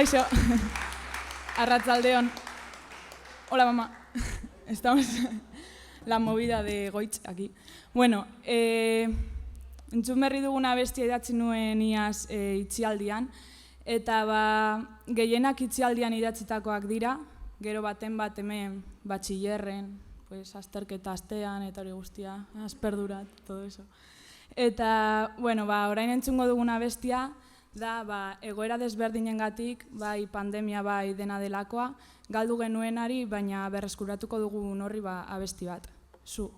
Kaixo, arratzaldeon. Hola, mamá. Estamos la movida de Goitz aquí. Bueno, entzun berri duguna abestia idatzi nuen iaz itxialdian, eta gehienak itxialdian idatzitakoak dira, gero baten bat hemen batxillerren, azterketa astean eta hori guztia, asperdurat, todo eso. Eta, bueno, orain entzungo duguna abestia, da egoera desberdinengatik, bai pandemia bai dena delakoa, galdu genuenari, baina berreskuratuko dugun horri abesti bat. Zu.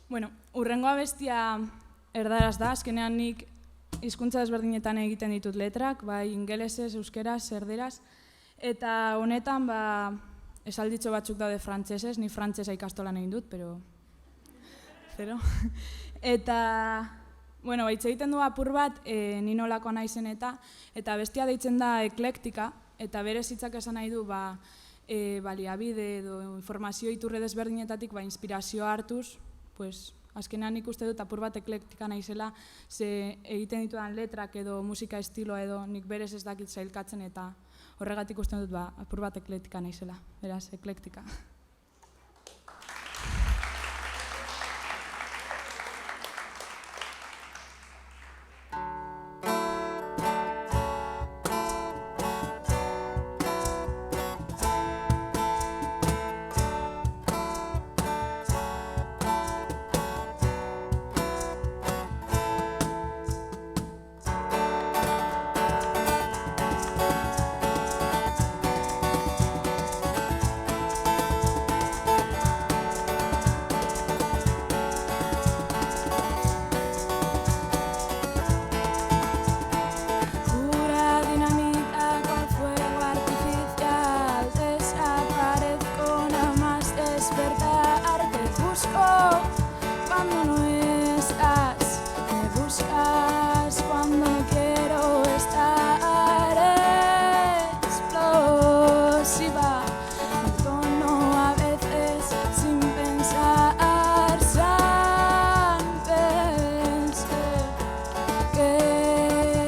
Bueno, urrengo abestia erdaraz da, azkenean nik hizkuntza desberdinetan egiten ditut letrak, bai ingelesez, euskeraz, erderaz, eta honetan esalditxo batzuk daude frantsesez, ni frantsesa ikastolan egin dut, pero zero. Eta, bueno, hitz egiten du apur bat, ni nolakoa naizen eta bestia deitzen da eklektika, eta berez hitzak esan nahi du, baliabide edo informazio iturre desberdinetatik inspirazioa hartuz, azkenean ikuste dut apur bat eklektika naizela, ze egiten ditudan letrak edo musika estiloa edo nik berez ez dakit zailkatzen eta horregatik uste dut apur bat eklektika naizela, beraz, eklektika. buscas cuando no quiero estar explosiva. Me tono a veces sin pensar, pensé que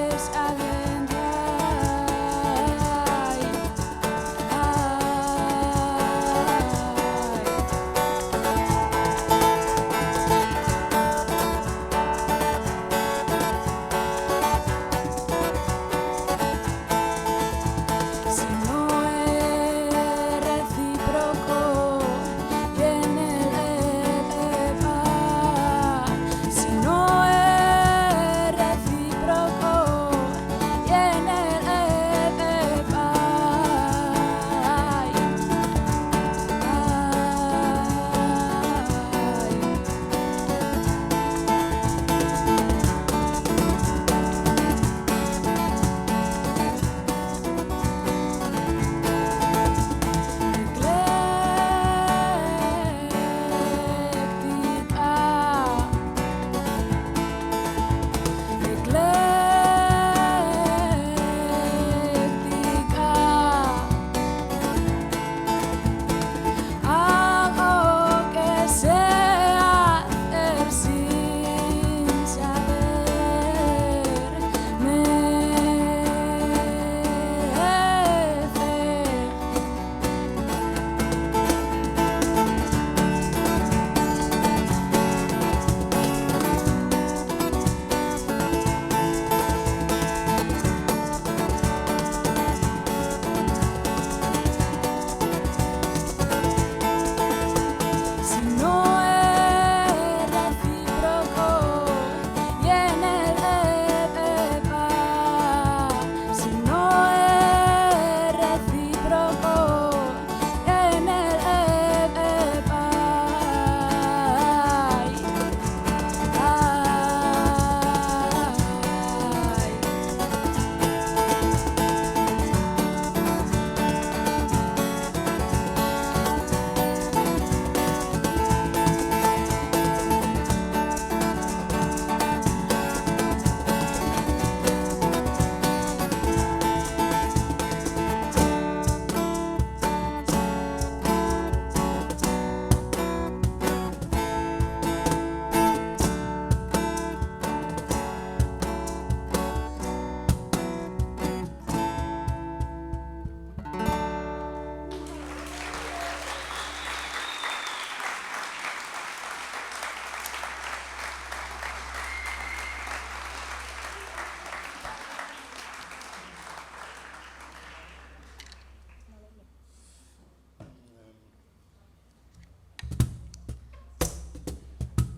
es alguien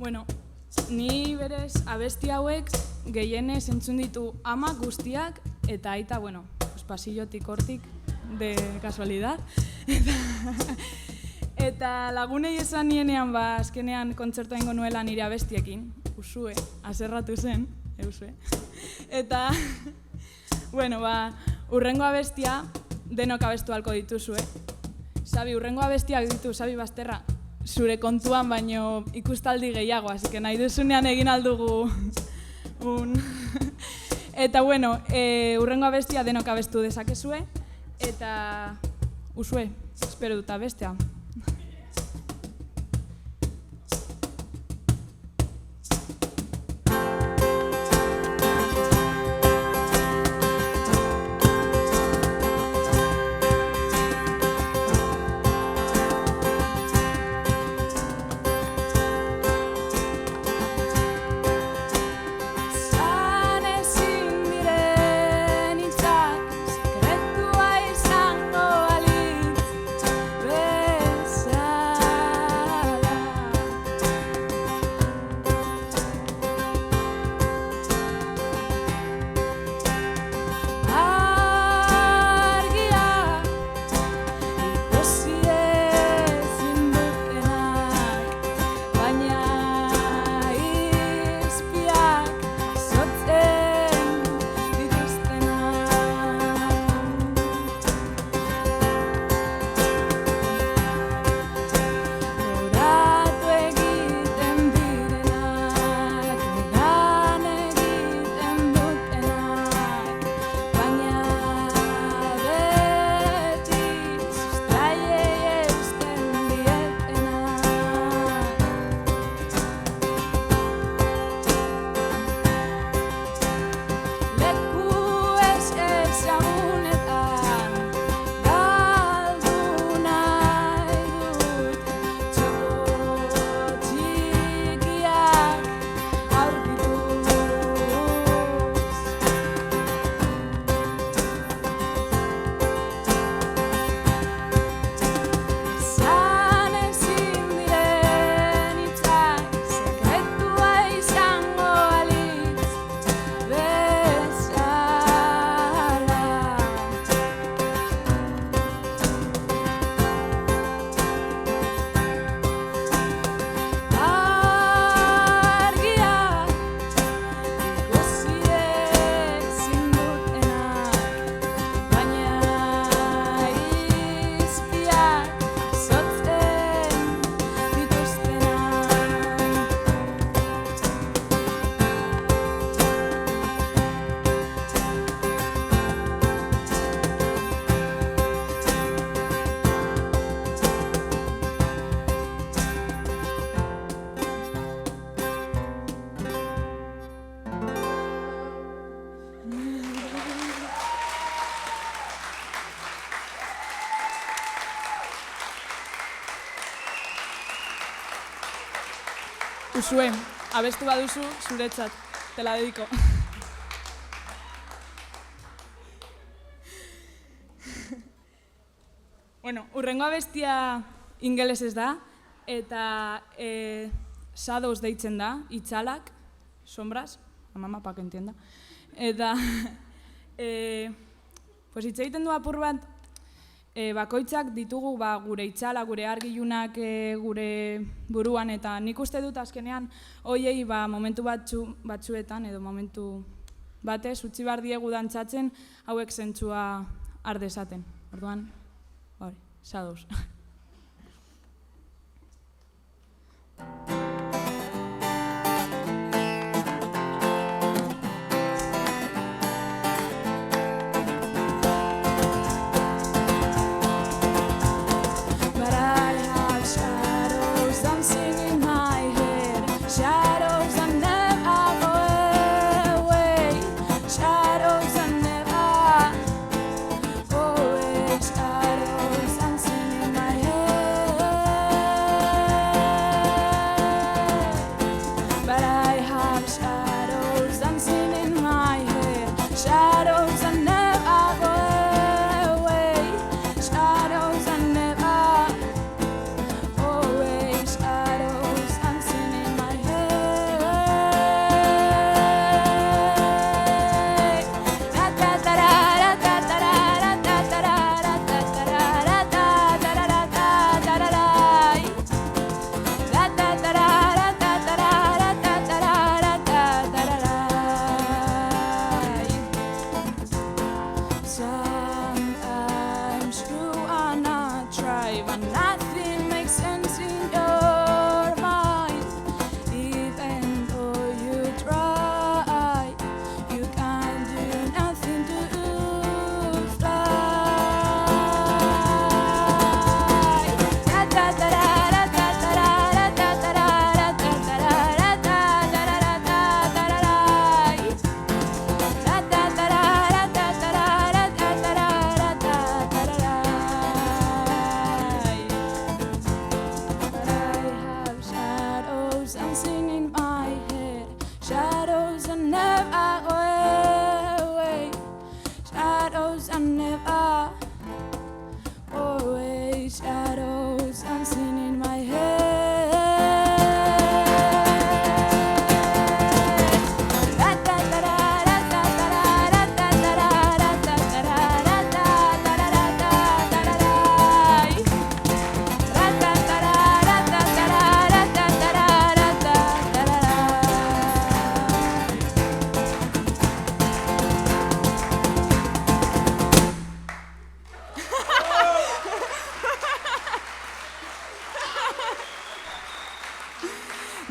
Bueno, ni berez abesti hauek gehienez entzun ditu ama guztiak eta aita, bueno, pasillotik hortik, de casualidad. Eta lagunei esan nienean, azkenean kontzertua ingo nuela nire abestiekin, Usue, haserratu zen, Usue. Eta, bueno, urrengo abestia denok abestu halko dituzue. Sabi, urrengo abestiak ditu, Sabi Basterra, zure kontuan baino ikustaldi gehiago, así que nahi duzunean egin aldugu Eta bueno, urrengo abestia denok abestu dezakezue, eta Usue, espero dut abestea. Sekretua izango balitz, Uzue, abestu baduzu, zuretzat, te la dediko. Bueno, urrengo abestia ingelesez da, eta shadows deitzen da, itzalak, sombras, mama, pa que entienda. Eta, pues hitz egiten du apur bat, bakoitzak ditugu gure itzala, gure argilunak gure buruan, eta nik uste dut azkenean hoiei momentu batzuetan edo momentu batez utzi behar diegu dantzatzen hauek zentzua har dezaten. Orduan, shadows.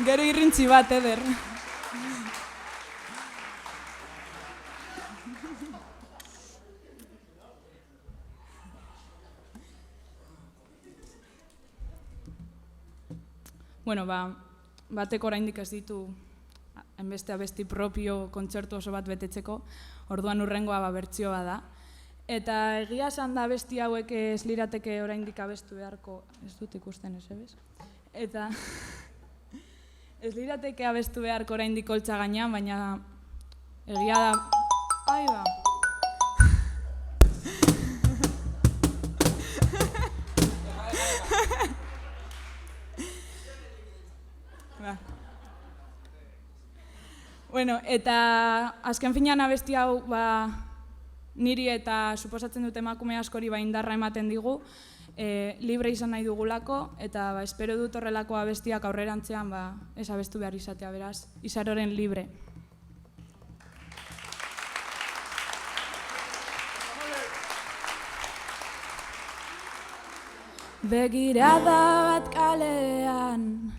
Gero irrintzi bat, eder. Bueno, batek oraindik ez ditu hainbeste abesti propio kontzertu oso bat betetzeko, orduan urrengoa bertsioa da. Eta egia esan da abesti hauek ez lirateke oraindik abestu beharko, ez dut ikusten ez ebez? Eta ez lirateke abestu beharko oraindik holtza gainean, baina egia da... Ai ba! Bueno, eta azken finean abesti hau niri eta suposatzen dut emakume askori indarra ematen digu, libre izan nahi dugulako, eta espero dut horrelako abestiak aurrerantzean ez abestu behar izatea, beraz, Izaroren libre. Begirada bat kalean,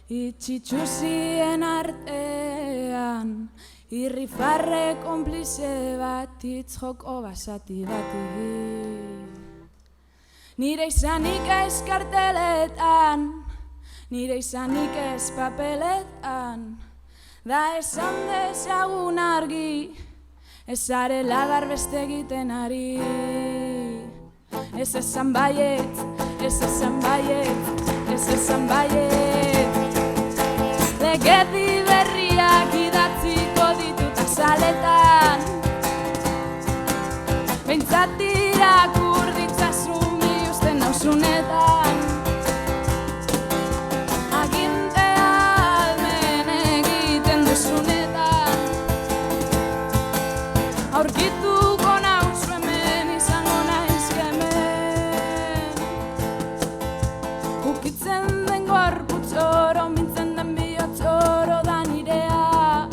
itxitxuzien artean, irrifarre konplize bat itzjoko basati bati. Nire izanik ez karteletan, nire izanik ez papeletan, da esan dezagun argi, ez zarela garbeste egiten ari. Ez esan baiet, ez esan baiet, ez esan baiet. Legedi berriak idatziko ditut azaletan, behintzat irakur ditzazun biusten nauzunetan. Agintea almen egiten duzunetan, aurkituko nauzu hemen, izango naiz hemen. Ukitzen den gorputz oro, mintzen den bihotz oro da nirea.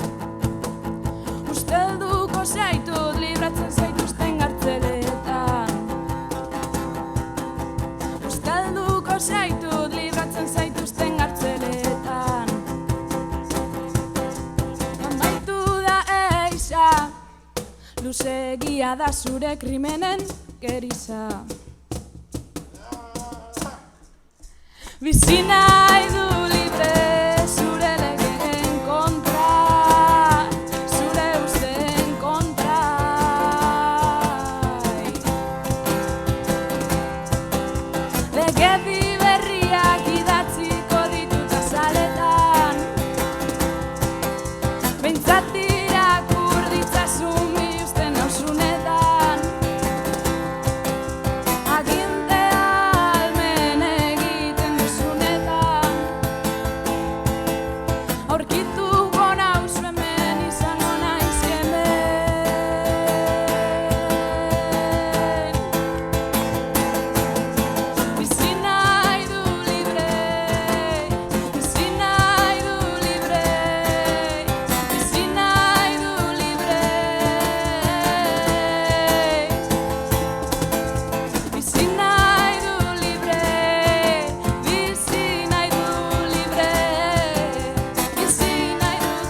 Ustelduko zaitut, libratzen zaituzten gartzeletan. Ustelduko zaitut, libratzen zaituzten gartzeletan. Amaitu da eiza, luzegia da zure krimenen geriza. Bizi nahi du libre zure legeen kontra, zure usteen kontra. Legedi berriak idatziko ditut azaletan, behintzat irakur ditzazun biusten nauzunetan. Agintea almen egiten duzunetan, aurkituko nauzu hemen, izango naiz hemen. Bizi nahi du libre, bizi nahi du libre, bizi nahi du libre. Bizi nahi du libre, bizi nahi du libre, bizi nahi du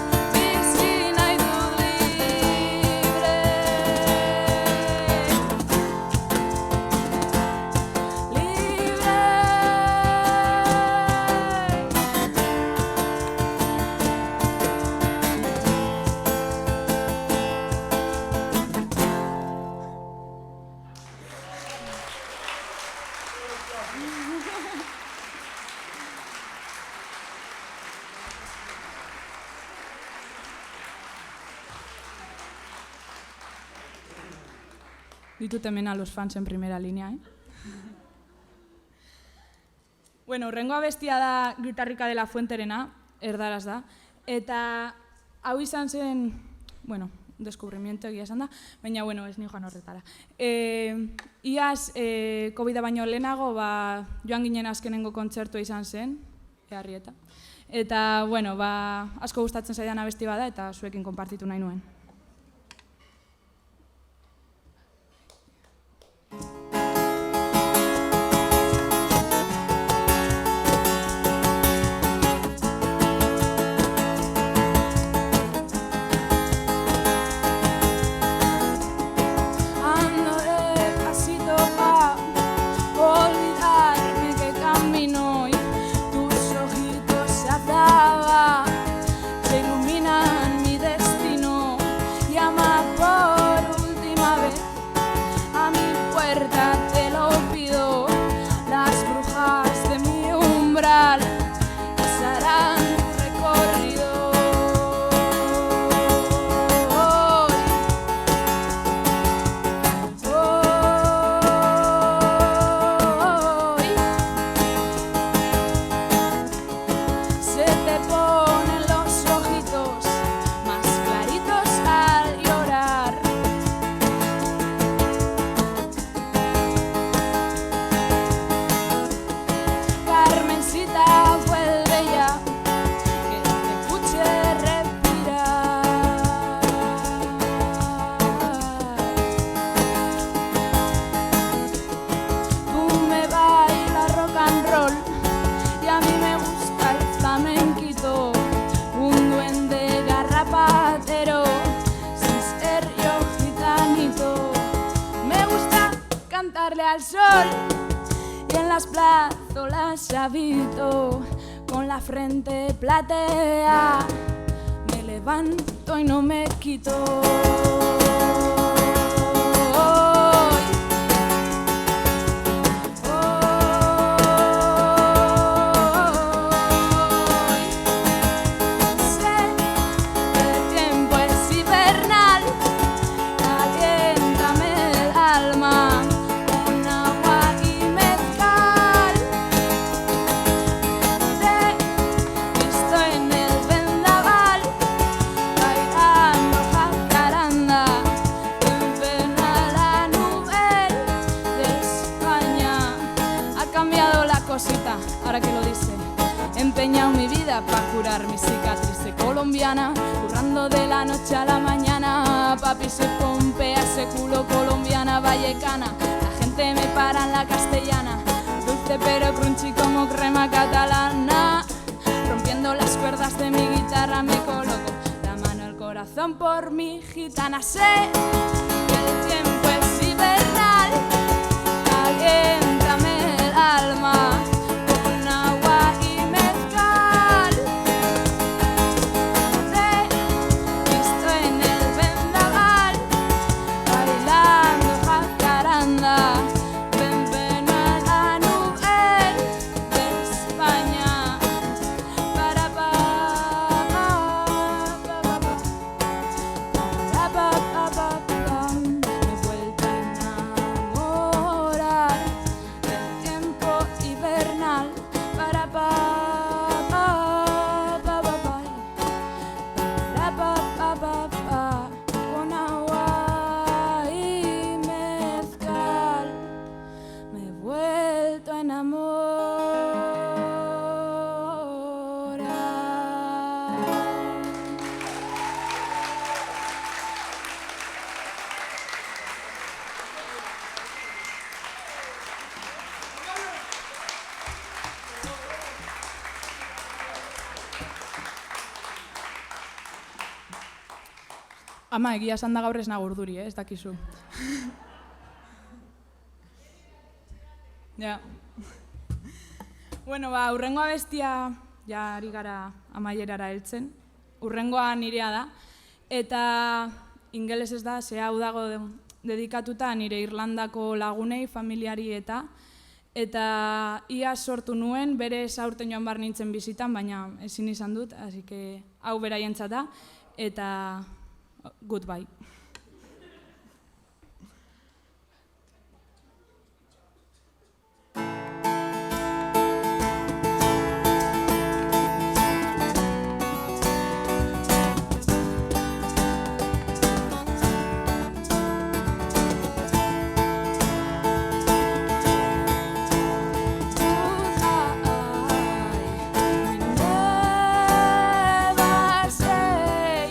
Ditut hemen a los fans en primera línea, Bueno, urrengo abestia da Gitarrika de la Fuenterena, erdaraz da, eta hau izan zen, bueno, deskubrimiento egia esan da, baina, bueno, ez ni joan horretara. Iaz, COVID-a baino lehenago, joan ginen azkenengo kontzertua izan zen, Eharrieta. Eta, bueno, asko gustatzen zaidan abesti bada, eta zuekin konpartitu nahi nuen. al sol y en las plazas habito con la frente platea. Me levanto y no me quito. curar mi cicatriz colombiana, currando de la noche a la mañana. Papi se pompea ese culo colombiana vallecana, la gente me para en la castellana, dulce pero crunchy como crema catalana. Rompiendo las cuerdas de mi guitarra me coloco la mano al corazón por mi gitana. Sé que el tiempo es invernal, caliéntame el alma con agua y mezcal. Te he visto en el vendaval bailando jacaranda. Ven, ven a la nube de España para pa me he vuelto a enamorar del tiempo hibernal para con agua y mezcal. Me he vuelto a enamorar. Ama, egia esan da gaur ez nago urduri, ez dakizu. Ja. Bueno, urrengoa bestia, ja ari gara amaierara heltzen. Urrengoa nirea da. Eta ingelesez da, ze hau dago dedikatuta nire Irlandako lagunei, familiari eta ia sortu nuen, bere aurten joan bar nintzen bizitan, baina ezin izan dut, así que hau beraientzat da, eta goodbye. Never say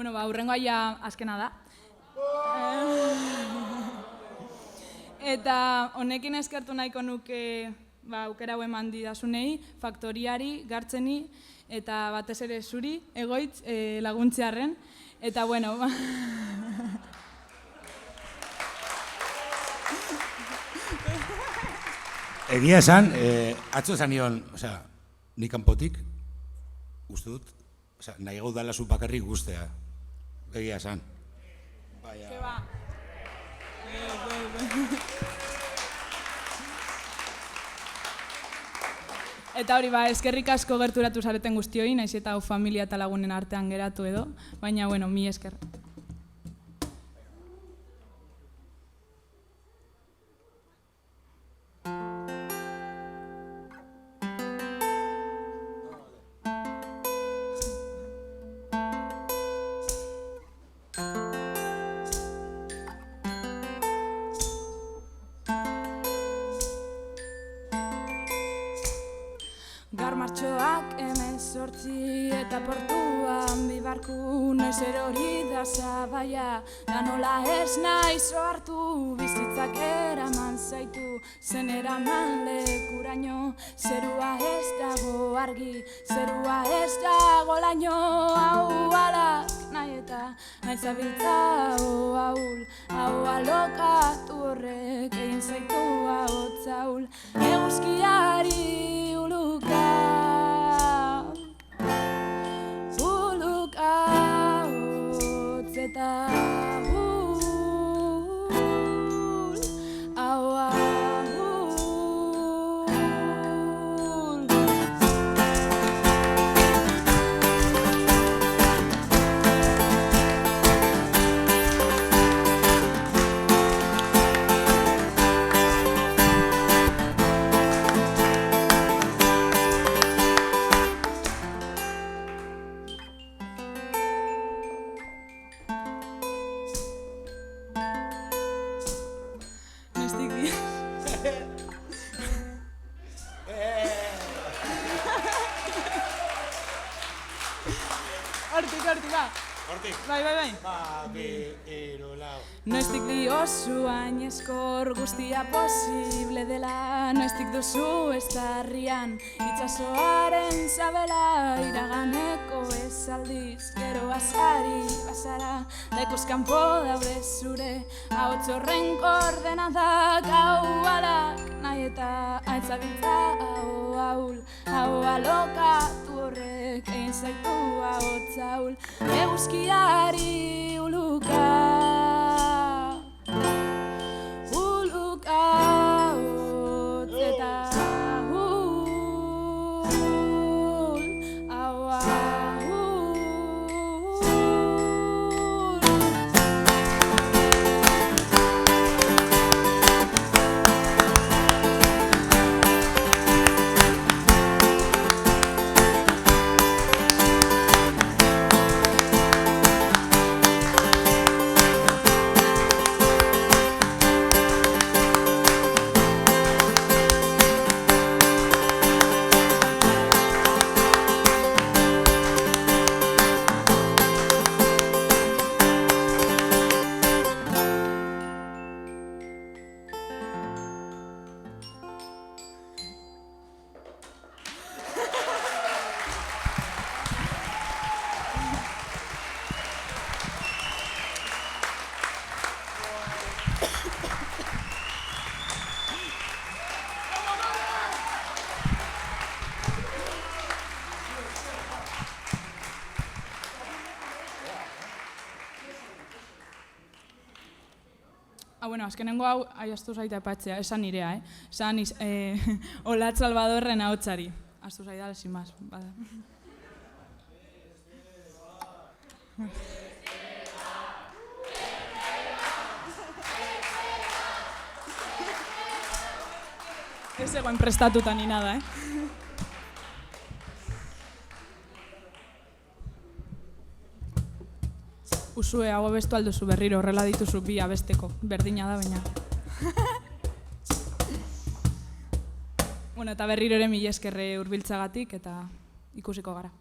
Bueno, hurrengoa ja azkena da. Eta honekin eskertu nahiko nuke aukera hau eman didazunei, Faktoriari, Gartzeni, eta batez ere zuri, Egoitz, laguntzearren. Eta bueno, egia esan, atzo esan nion, nik kanpotik, uste dut, nahi gau dala zu bakarrik guztea. Egia esan. Eta hori, eskerrik asko gerturatu zareten guztioi, naiz eta hau familia eta lagunen artean geratu edo, baina, bueno, mi esker. Garmartxoak hemen sortzi eta portuan bibarku noiz erori da zabaia, da nola ez naiz ohartu bizitzak eraman zaitu, zen eraman lekuraino, zerua ez dago argi, zerua ez dago laino, hau alak nahi eta nahi zabiltza ahul, hau alokatu horrek egin zaitu ahotzaul, eguzkiari uluka. Eta Hortik. Bai. Noiztik diozu hainezkor guztia posible dela, noiztik duzu estarrian itxasoaren zabela, iraganeko ezaldiz, gero azari bazara, daikoz kanpo daude zure, ahots horren koordenadak, hau alak nahi eta aitzabiltza ahul, hau alokatu horrek egin zaitu ahotzaul, eguzkiari uluka, hotz eta bueno, azkenengo hau astu zaita epatzea, esan nirea, esan Olatz Salvadorren ahotsari. Astu zaita, sin más. Ez egoen prestatuta ni nada, Usue, hau abestu alduzu berriro, horrela dituzu bi abesteko, berdina da baina. Bueno, eta berriro ere mila eskerre hurbiltzagatik eta ikusiko gara.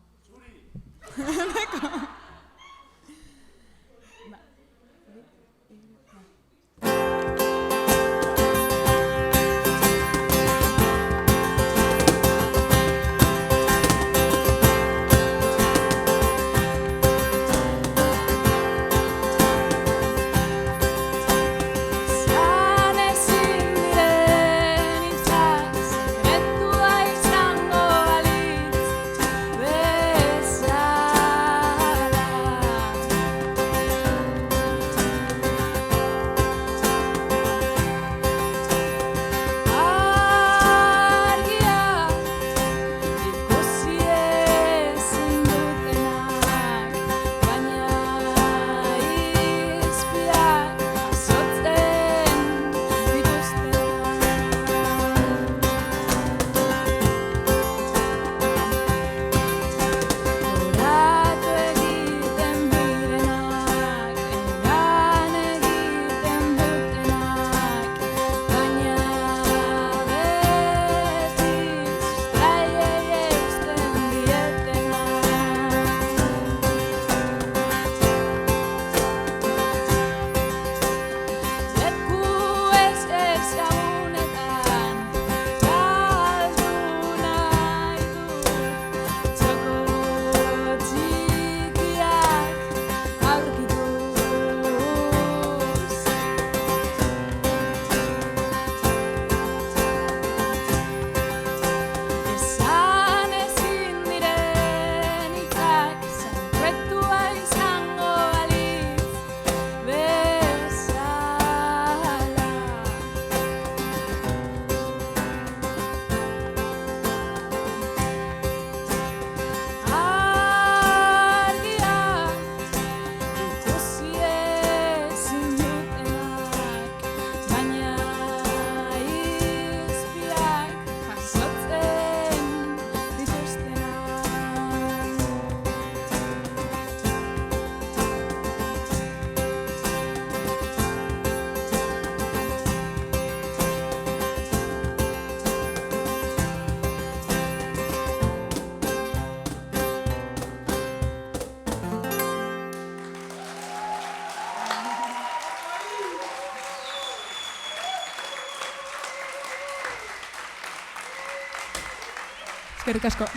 Eskerrik asko.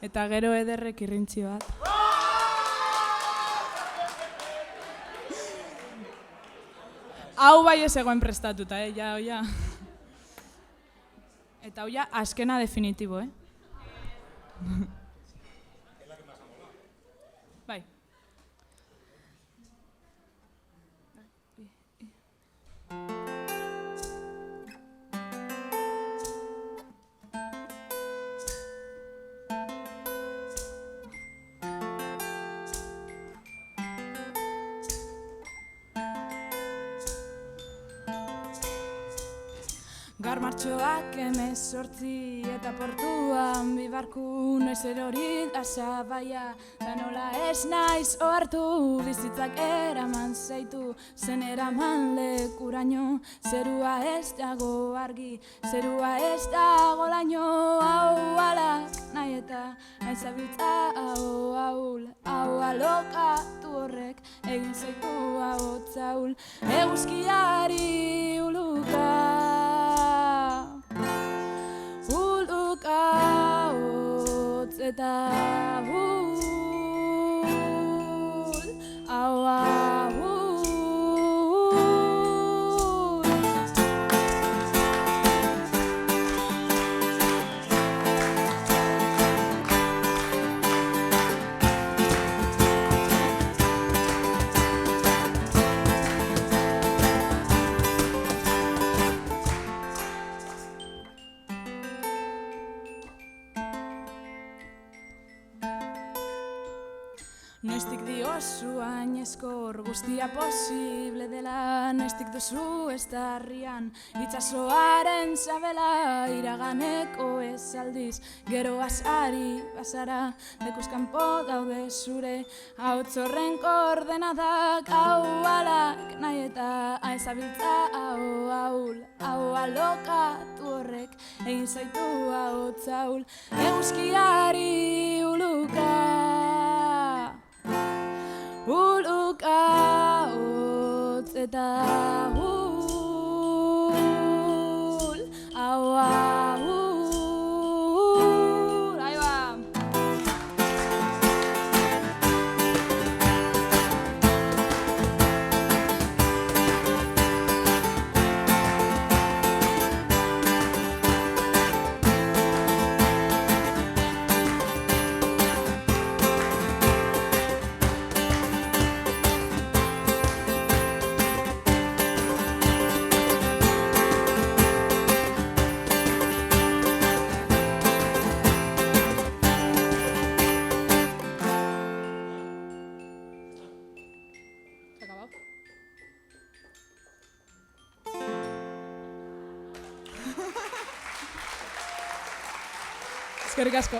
Eta gero ederrek irrintzi bat. Hau bai ez egoen prestatuta, ja. Eta hau ja, azkena definitibo, Bai. Gar martxoak 18 eta portuan bibarku noiz erori da sabaia, da nola ez naiz ohartu bizitzak eraman zaitu, zen eraman lekuraino, zerua ez dago argi, zerua ez dago laino, hau alak nahi eta aizabiltza hau ahul, hau alokatu horrek egin zaitu hau tzaul, eguzkiari uluka. Eta noiztik diozu hainezkor guztia posible dela, noiztik duzu ez darrian itxasoaren zabela, iraganeko ez aldiz, gero azari bazara, lekuz kanpo daude zure, hauts horren koordenadak, hau alak nahi eta aizabiltza hau ahul, hau alokatu horrek egin zaitu hau tzaul, eguzkiari uluka. Uluka hotz eta hau ahul, ahí va. Eskerrik asko.